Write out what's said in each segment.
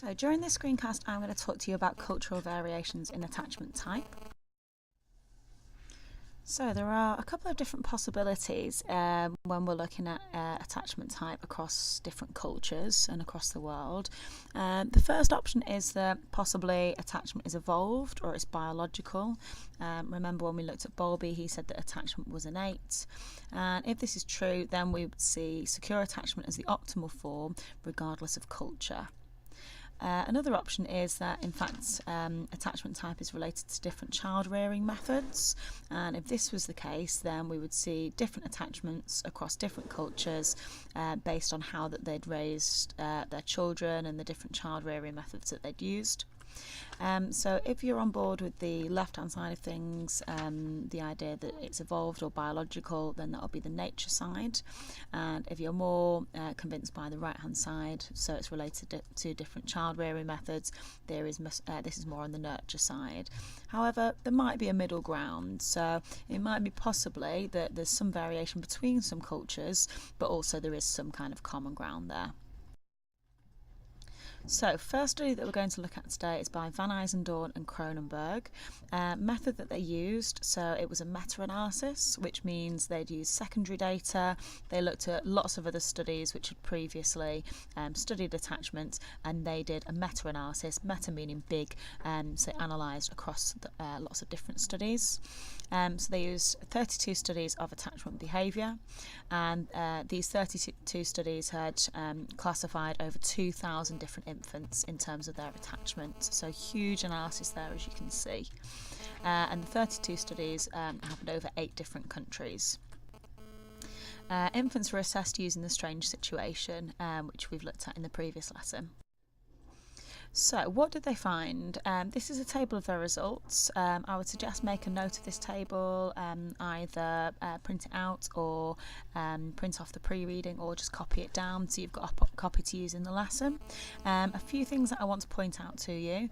So during this screencast, I'm going to talk to you about cultural variations in attachment type. So there are a couple of different possibilities when we're looking at attachment type across different cultures and across the world. The first option is that possibly attachment is evolved or it's biological. Remember when we looked at Bowlby, he said that attachment was innate. And if this is true, then we would see secure attachment as the optimal form regardless of culture. Another option is that, in fact, attachment type is related to different child rearing methods, and if this was the case, then we would see different attachments across different cultures based on how that they'd raised their children and the different child rearing methods that they'd used. So if you're on board with the left-hand side of things, the idea that it's evolved or biological, then that'll be the nature side. And if you're more convinced by the right-hand side, so it's related to different child rearing methods, this is more on the nurture side. However, there might be a middle ground, so it might be possibly that there's some variation between some cultures, but also there is some kind of common ground there. So, first study that we're going to look at today is by Van IJZENDOORN and KROONENBERG. Method that they used, so it was a meta-analysis, which means they'd used secondary data. They looked at lots of other studies which had previously studied attachment, and they did a meta-analysis, meta meaning big, so analysed across lots of different studies. So they used 32 studies of attachment behaviour, and these 32 studies had classified over 2,000 different infants in terms of their attachment. So huge analysis there, as you can see. And the 32 studies happened over 8 different countries. Infants were assessed using the strange situation, which we've looked at in the previous lesson. So what did they find? This is a table of their results. I would suggest make a note of this table, either print it out or print off the pre-reading, or just copy it down so you've got a copy to use in the lesson. A few things that I want to point out to you,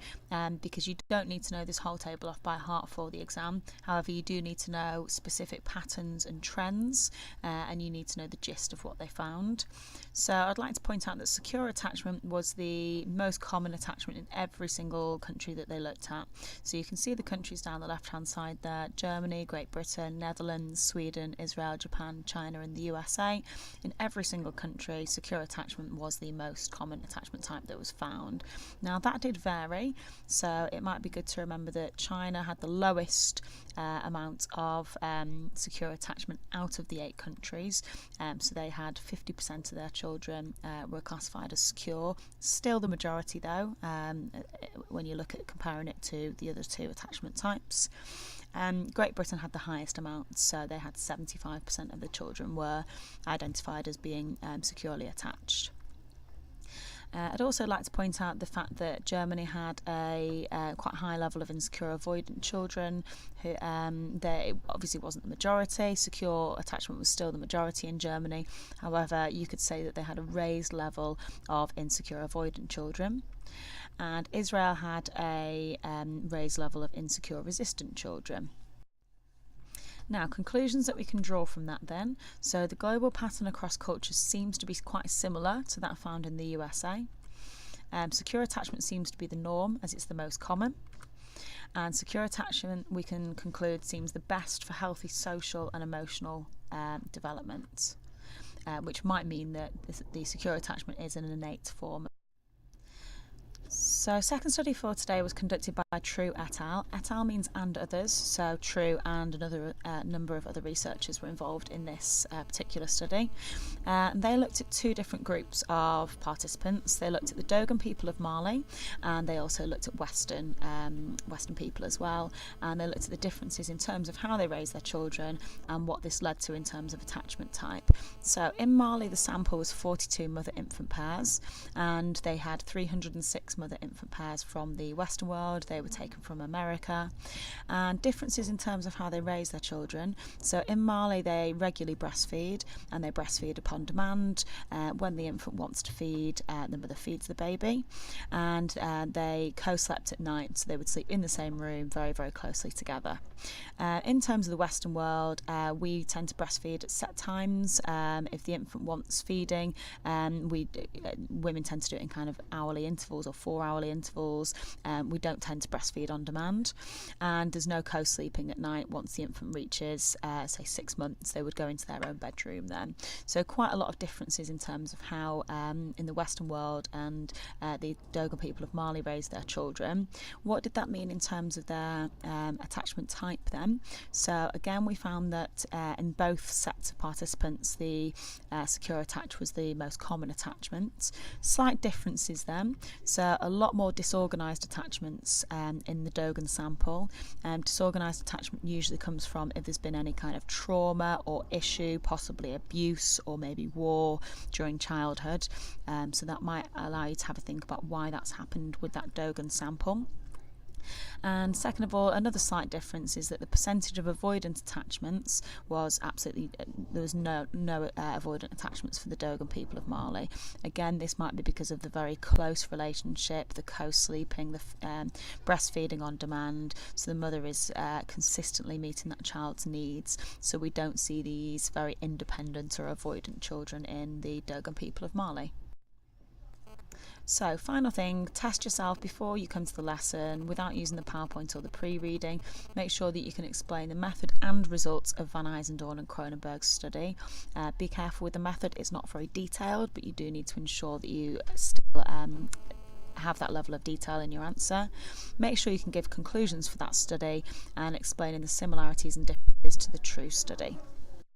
because you don't need to know this whole table off by heart for the exam. However, you do need to know specific patterns and trends, and you need to know the gist of what they found. So I'd like to point out that secure attachment was the most common attachment in every single country that they looked at. So you can see the countries down the left hand side there: Germany, Great Britain, Netherlands, Sweden, Israel, Japan, China and the USA. In every single country, secure attachment was the most common attachment type that was found. Now that did vary, so it might be good to remember that China had the lowest amount of secure attachment out of the 8 countries. So they had 50% of their children were classified as secure. Still the majority though, when you look at comparing it to the other 2 attachment types. Great Britain had the highest amount, so they had 75% of the children were identified as being securely attached. I'd also like to point out the fact that Germany had a quite high level of insecure avoidant children. Who they obviously wasn't the majority. Secure attachment was still the majority in Germany. However, you could say that they had a raised level of insecure avoidant children. And Israel had a raised level of insecure resistant children. Now, conclusions that we can draw from that then. So the global pattern across cultures seems to be quite similar to that found in the USA. Secure attachment seems to be the norm, as it's the most common. And secure attachment, we can conclude, seems the best for healthy social and emotional development, which might mean that the secure attachment is an innate form. So second study for today was conducted by True et al. Et al means and others, so True and another number of other researchers were involved in this particular study. They looked at 2 different groups of participants. They looked at the Dogon people of Mali, and they also looked at Western people as well, and they looked at the differences in terms of how they raised their children and what this led to in terms of attachment type. So in Mali, the sample was 42 mother-infant pairs, and they had 306 mother-infant infant pairs from the Western world, they were taken from America, and differences in terms of how they raise their children. So in Mali they regularly breastfeed, and they breastfeed upon demand. When the infant wants to feed, the mother feeds the baby, and they co-slept at night, so they would sleep in the same room very, very closely together. In terms of the Western world, we tend to breastfeed at set times. If the infant wants feeding, women tend to do it in kind of hourly intervals or 4-hourly intervals. We don't tend to breastfeed on demand, and there's no co-sleeping at night. Once the infant reaches say 6 months, they would go into their own bedroom then. So quite a lot of differences in terms of how in the Western world and the Dogon people of Mali raise their children. What did that mean in terms of their attachment type then? So again, we found that in both sets of participants, the secure attach was the most common attachment. Slight differences then, so a lot more disorganised attachments in the Dogon sample. Disorganised attachment usually comes from if there's been any kind of trauma or issue, possibly abuse or maybe war during childhood. So that might allow you to have a think about why that's happened with that Dogon sample. And second of all, another slight difference is that the percentage of avoidant attachments was absolutely, there was no avoidant attachments for the Dogon people of Mali. Again, this might be because of the very close relationship, the co-sleeping, the breastfeeding on demand, so the mother is consistently meeting that child's needs, so we don't see these very independent or avoidant children in the Dogon people of Mali. So final thing, test yourself before you come to the lesson without using the PowerPoint or the pre-reading. Make sure that you can explain the method and results of Van IJZENDOORN and KROONENBERG's study. Be careful with the method, it's not very detailed, but you do need to ensure that you still have that level of detail in your answer. Make sure you can give conclusions for that study and explaining the similarities and differences to the true study.